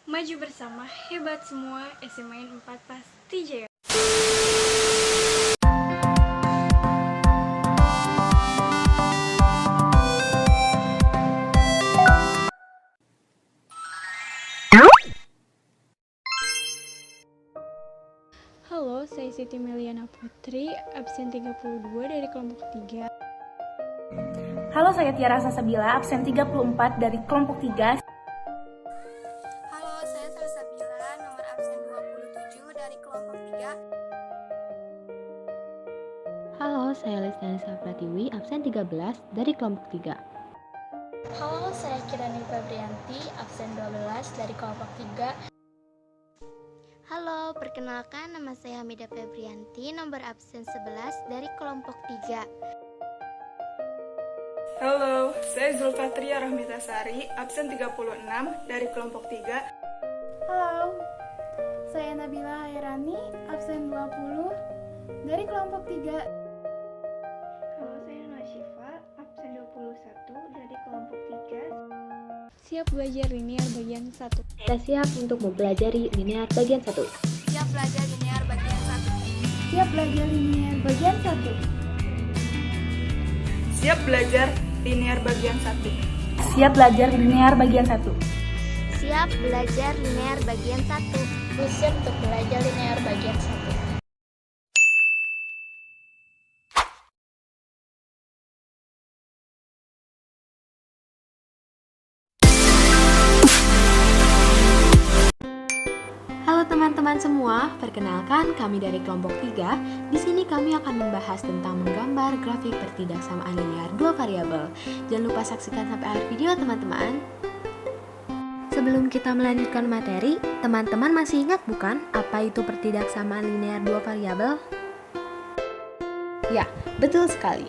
Maju bersama, hebat semua, SMA 4 pasti jaya. Halo, saya Siti Meliana Putri, absen 32 dari kelompok 3. Halo, saya Tiara Sasabila, absen 34 dari kelompok 3. Halo, saya Salsabila, nomor absen 27 dari kelompok 3. Halo, saya Lestianisa Pratiwi, absen 13 dari kelompok 3. Halo, saya Kirani Febrianti, absen 12 dari kelompok 3. Halo, perkenalkan nama saya Hamida Febrianti, nomor absen 11 dari kelompok 3. Halo, saya Zulfatria Rahmitasari, absen 36 dari kelompok 3. Halo, saya Nabila Hairani, absen 20 dari kelompok 3. Halo, saya Nasyifa, absen 21 dari kelompok 3. Siap belajar linear bagian 1. Kita siap untuk mempelajari linear bagian 1. Siap belajar linear bagian 1. Siap belajar linear bagian 1. Siap belajar linear bagian 1. Siap belajar linear bagian 1. Siap belajar linear bagian 1. Siap untuk belajar linear bagian 1. Halo teman-teman semua, perkenalkan kami dari kelompok 3. Di sini kami akan membahas tentang menggambar grafik pertidaksamaan linear dua variabel. Jangan lupa saksikan sampai akhir video teman-teman. Sebelum kita melanjutkan materi, teman-teman masih ingat bukan apa itu pertidaksamaan linear dua variabel? Ya, betul sekali.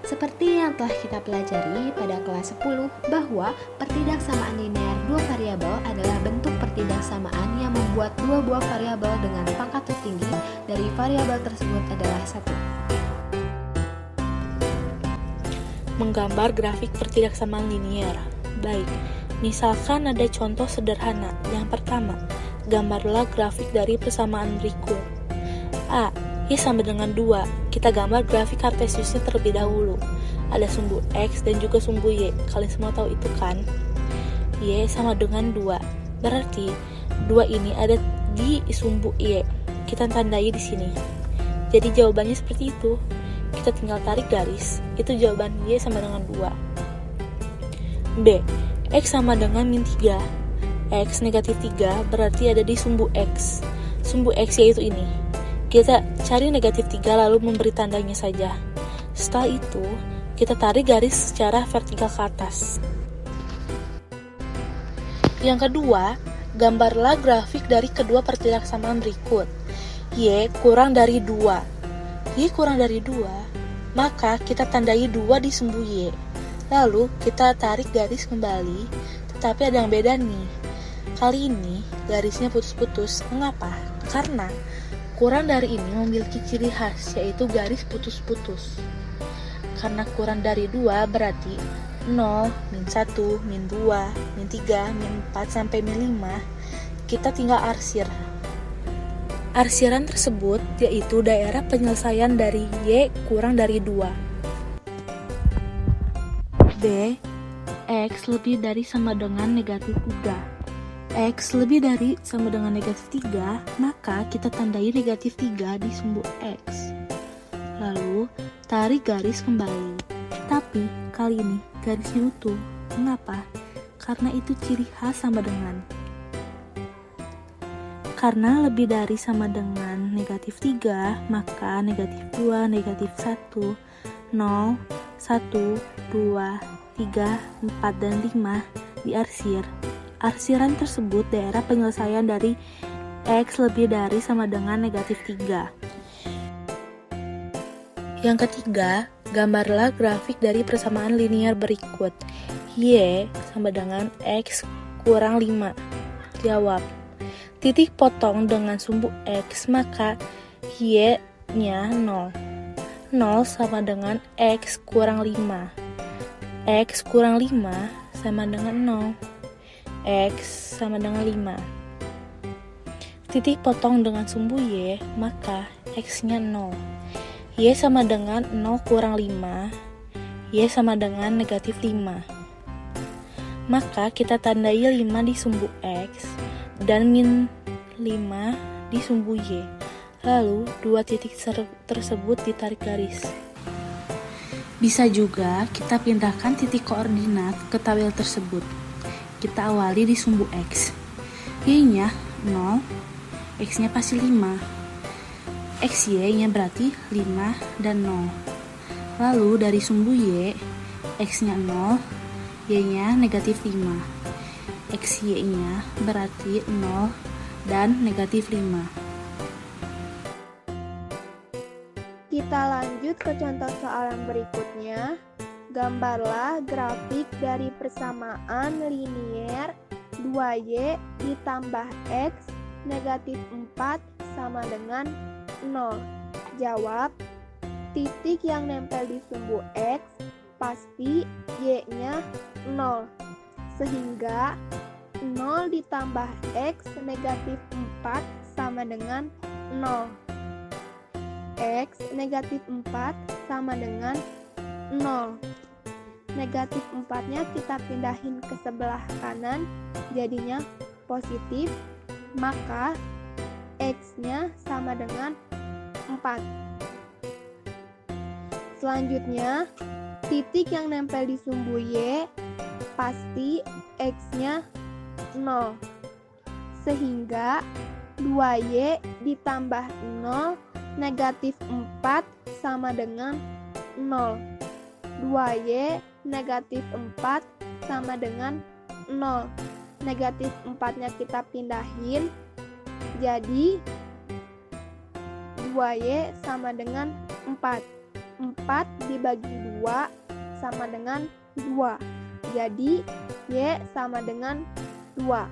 Seperti yang telah kita pelajari pada kelas 10 bahwa pertidaksamaan linear dua variabel adalah bentuk pertidaksamaan yang membuat dua buah variabel dengan pangkat tertinggi dari variabel tersebut adalah 1. Menggambar grafik pertidaksamaan linear. Baik, misalkan ada contoh sederhana. Yang pertama, gambarlah grafik dari persamaan berikut. A. Y sama dengan 2. Kita gambar grafik kartesiusnya terlebih dahulu. Ada sumbu X dan juga sumbu Y. Kalian semua tahu itu kan? Y sama dengan 2. Berarti 2 ini ada di sumbu Y. Kita tandai di sini. Jadi jawabannya seperti itu. Kita tinggal tarik garis. Itu jawaban Y sama dengan 2. B. X sama dengan min 3. X negatif 3 berarti ada di sumbu X. Sumbu X yaitu ini. Kita cari negatif 3 lalu memberi tandanya saja. Setelah itu, kita tarik garis secara vertikal ke atas. Yang kedua, gambarlah grafik dari kedua pertidaksamaan berikut. Y kurang dari 2. Y kurang dari 2, maka kita tandai 2 di sumbu Y. Lalu, kita tarik garis kembali, tetapi ada yang beda nih. Kali ini, garisnya putus-putus. Mengapa? Karena kurang dari ini memiliki ciri khas, yaitu garis putus-putus. Karena kurang dari 2 berarti 0, min 1, min 2, min 3, min 4, sampai min 5. Kita tinggal arsir. Arsiran tersebut yaitu daerah penyelesaian dari Y kurang dari 2. B. X lebih dari sama dengan negatif 3. X lebih dari sama dengan negatif 3, maka kita tandai negatif 3 di sumbu X. Lalu, tarik garis kembali. Tapi, kali ini garisnya utuh. Mengapa? Karena itu ciri khas sama dengan. Karena lebih dari sama dengan negatif 3, maka negatif 2, negatif 1, 0, 1, 2, 3, 4, dan 5 diarsir. Arsiran tersebut daerah penyelesaian dari X lebih dari sama dengan negatif 3. Yang ketiga, gambarlah grafik dari persamaan linear berikut. Y sama dengan X kurang 5. Jawab. Titik potong dengan sumbu X, maka Y-nya 0. 0 sama dengan X kurang 5. X kurang 5 sama dengan 0. X sama dengan 5. titik potong dengan sumbu Y, maka X-nya 0. Y sama dengan 0 kurang 5, Y sama dengan negatif 5. Maka kita tandai 5 di sumbu X dan min 5 di sumbu Y. Lalu, dua titik tersebut ditarik garis. Bisa juga kita pindahkan titik koordinat ke tabel tersebut. Kita awali di sumbu X. Y-nya 0, X-nya pasti 5. XY-nya berarti 5 dan 0. Lalu dari sumbu Y, X-nya 0, Y-nya negatif 5. XY-nya berarti 0 dan negatif 5. Kita lanjut ke contoh soal yang berikutnya. Gambarlah grafik dari persamaan linier 2Y ditambah X negatif 4 sama dengan 0. Jawab, titik yang nempel di sumbu X pasti Y-nya 0. Sehingga 0 ditambah X negatif 4 sama dengan 0. X negatif 4 sama dengan 0. Negatif 4-nya kita pindahin ke sebelah kanan, jadinya positif, maka X-nya sama dengan 4. Selanjutnya, titik yang nempel di sumbu Y pasti X-nya 0. Sehingga 2Y ditambah 0 negatif 4 sama dengan 0. 2Y negatif 4 sama dengan 0. Negatif 4-nya kita pindahin, jadi 2Y sama dengan 4. 4 dibagi 2 sama dengan 2. Jadi Y sama dengan 2.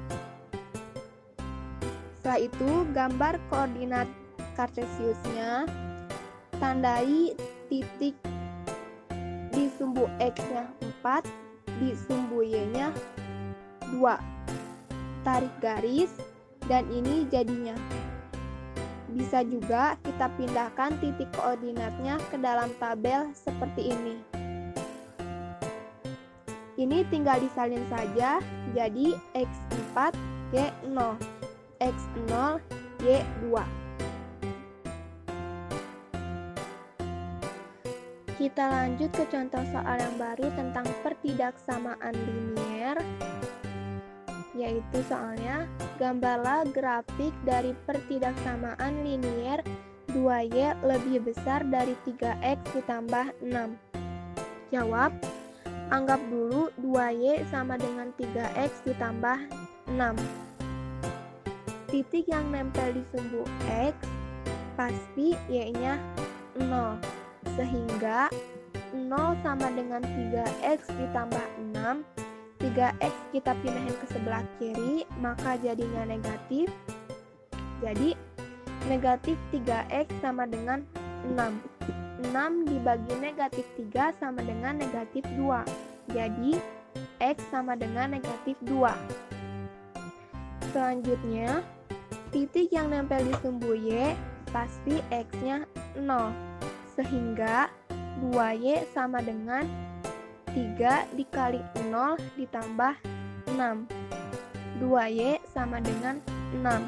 Setelah itu gambar koordinat Kartesiusnya, tandai titik di sumbu X-nya 4, di sumbu Y-nya 2. Tarik garis, dan ini jadinya. Bisa juga kita pindahkan titik koordinatnya ke dalam tabel seperti ini. Ini tinggal disalin saja, jadi X4, Y0, X0, Y2. Kita lanjut ke contoh soal yang baru tentang pertidaksamaan linier, yaitu soalnya gambarlah grafik dari pertidaksamaan linier 2Y lebih besar dari 3X ditambah 6. Jawab, anggap dulu 2Y sama dengan 3X ditambah 6. Titik yang nempel di sumbu X pasti Y-nya 0. Sehingga 0 sama dengan 3X ditambah 6. 3X kita pindahin ke sebelah kiri, maka jadinya negatif. Jadi negatif 3X sama dengan 6. 6 dibagi negatif 3 sama dengan negatif 2. Jadi X sama dengan negatif 2. Selanjutnya, titik yang nempel di sumbu Y pasti X-nya 0. Sehingga 2Y sama dengan 3 dikali 0 ditambah 6. 2Y sama dengan 6.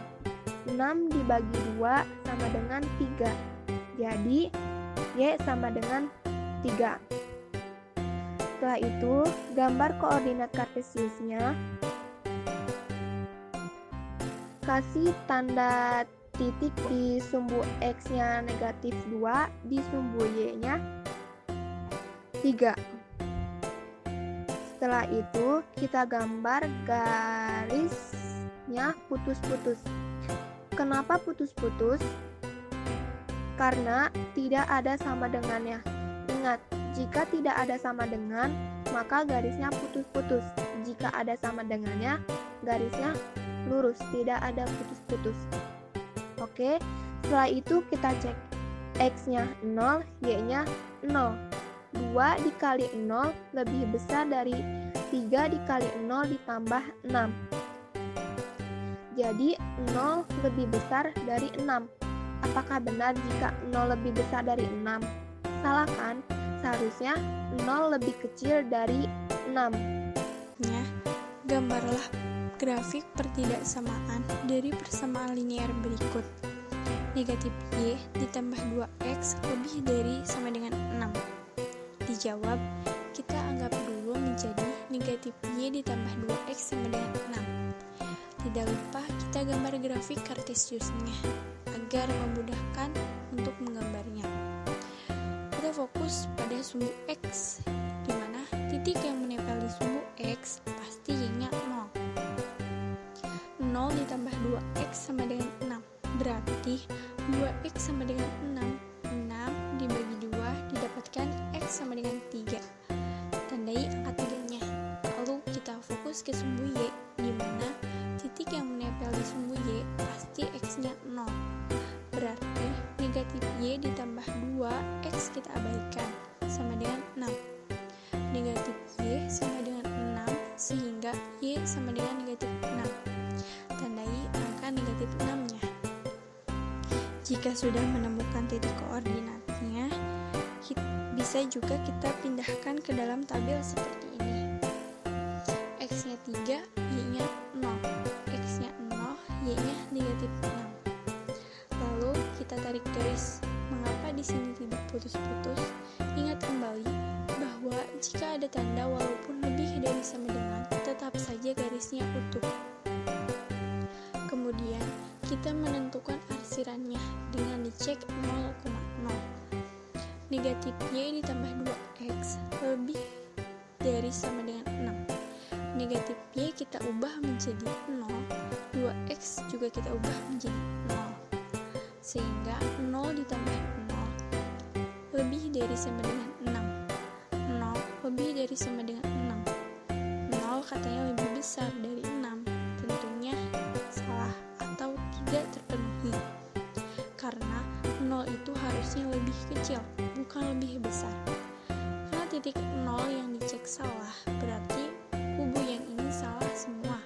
6 dibagi 2 sama dengan 3. Jadi Y sama dengan 3. Setelah itu, gambar koordinat Kartesiusnya. Kasih tanda titik di sumbu X-nya negatif 2, di sumbu Y-nya 3. Setelah itu, kita gambar garisnya putus-putus. Kenapa putus-putus? Karena tidak ada sama dengannya. Ingat, jika tidak ada sama dengan, maka garisnya putus-putus. Jika ada sama dengannya, garisnya lurus, tidak ada putus-putus. Oke, setelah itu kita cek. X-nya 0, Y-nya 0. 2 dikali 0 lebih besar dari 3 dikali 0 ditambah 6. Jadi 0 lebih besar dari 6. Apakah benar jika 0 lebih besar dari 6? Salah kan? Seharusnya 0 lebih kecil dari 6. Gambarlah grafik pertidaksamaan dari persamaan linear berikut. Negatif Y ditambah 2X lebih dari sama dengan 6. Dijawab, kita anggap dulu menjadi negatif Y ditambah 2X sama dengan 6. Tidak lupa kita gambar grafik kartesiusnya agar memudahkan untuk menggambarnya. Kita fokus pada sumbu X, di mana titik yang menempel di sumbu X pasti Y-nya 0. 0 ditambah 2X sama dengan 6, berarti 2X sama dengan 6. 6 dibagi 2 didapatkan X sama dengan 3. Tandai angka 3-nya. Lalu kita fokus ke sumbu Y, di mana titik yang menempel di sumbu Y pasti X-nya 0. Berarti negatif Y ditambah 2X kita abaikan, sama dengan 6. Negatif Y sama dengan 6, sehingga Y sama dengan negatif 6. Tandai angka negatif 6-nya. Jika sudah menemukan titik koordinatnya, bisa juga kita pindahkan ke dalam tabel seperti ini. X-nya 3, Y-nya 0. X-nya 0, Y-nya negatif 6. Lalu kita tarik garis. Mengapa di sini tidak putus-putus? Ingat kembali bahwa jika ada tanda walaupun lebih dari sama dengan, tetap saja garisnya utuh. Kemudian kita menentukan arsirannya dengan dicek 0,0. Negatif Y ditambah 2X lebih dari sama dengan 6. Negatif Y kita ubah menjadi 0, 2X juga kita ubah menjadi 0. Sehingga 0 ditambah 0 lebih dari sama dengan 6. 0 lebih dari sama dengan 6. 0 katanya lebih besar dari 6. Tentunya salah atau tidak terpenuhi. Karena 0 itu harusnya lebih kecil, bukan lebih besar. Karena titik 0 yang dicek salah, berarti kubu yang ini salah semua.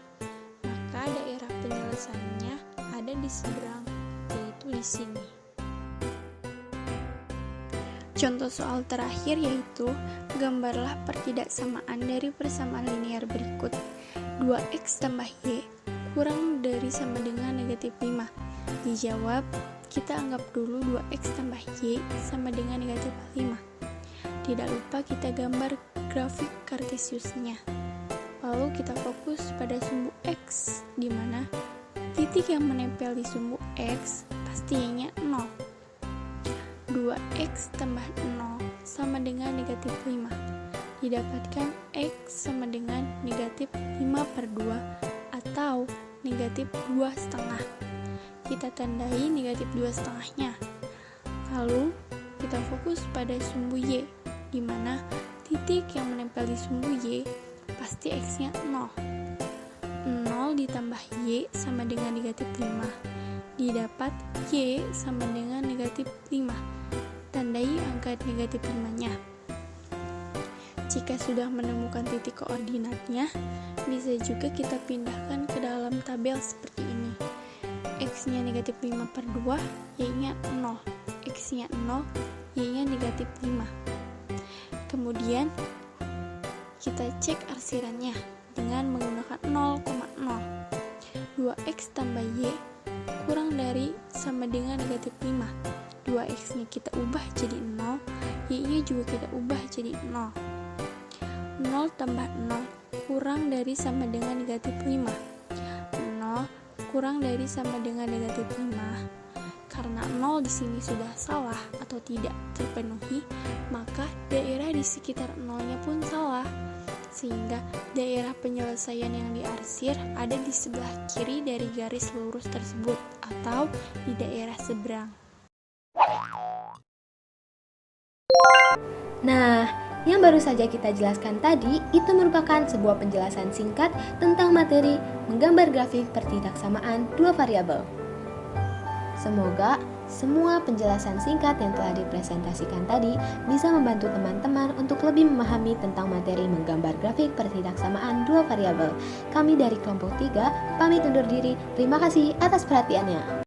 Maka daerah penyelesaiannya ada di seberang, yaitu di sini. Contoh soal terakhir yaitu gambarlah pertidaksamaan dari persamaan linear berikut. 2X tambah Y kurang dari sama dengan negatif 5. Dijawab, kita anggap dulu 2X tambah Y sama dengan negatif 5. Tidak lupa kita gambar grafik kartesiusnya. Lalu kita fokus pada sumbu X, di mana titik yang menempel di sumbu X pasti Y-nya 0. 2X tambah 0 sama dengan negatif 5. Didapatkan X sama dengan negatif 5/2 atau negatif 2,5. Kita tandai negatif 2,5-nya. Lalu kita fokus pada sumbu Y, di mana titik yang menempel di sumbu Y pasti X-nya 0. 0 ditambah Y sama dengan negatif 5. Didapat Y sama dengan negatif 5. Tandai angka negatif 5-nya. Jika sudah menemukan titik koordinatnya, bisa juga kita pindahkan ke dalam tabel seperti ini. X-nya negatif 5/2, Y-nya 0. X-nya 0, Y-nya negatif 5. Kemudian, kita cek arsirannya dengan menggunakan 0,0. 2X tambah Y kurang dari sama dengan negatif 5. 2X-nya kita ubah jadi 0, Y-nya juga kita ubah jadi 0. 0 tambah 0 kurang dari sama dengan negatif 5. 0 kurang dari sama dengan negatif 5. Karena 0 di sini sudah salah atau tidak terpenuhi, maka daerah di sekitar 0-nya pun salah. Sehingga daerah penyelesaian yang diarsir ada di sebelah kiri dari garis lurus tersebut atau di daerah seberang. Nah, yang baru saja kita jelaskan tadi itu merupakan sebuah penjelasan singkat tentang materi menggambar grafik pertidaksamaan dua variabel. Semoga Semua penjelasan singkat yang telah dipresentasikan tadi bisa membantu teman-teman untuk lebih memahami tentang materi menggambar grafik pertidaksamaan dua variabel. Kami dari kelompok 3 pamit undur diri. Terima kasih atas perhatiannya.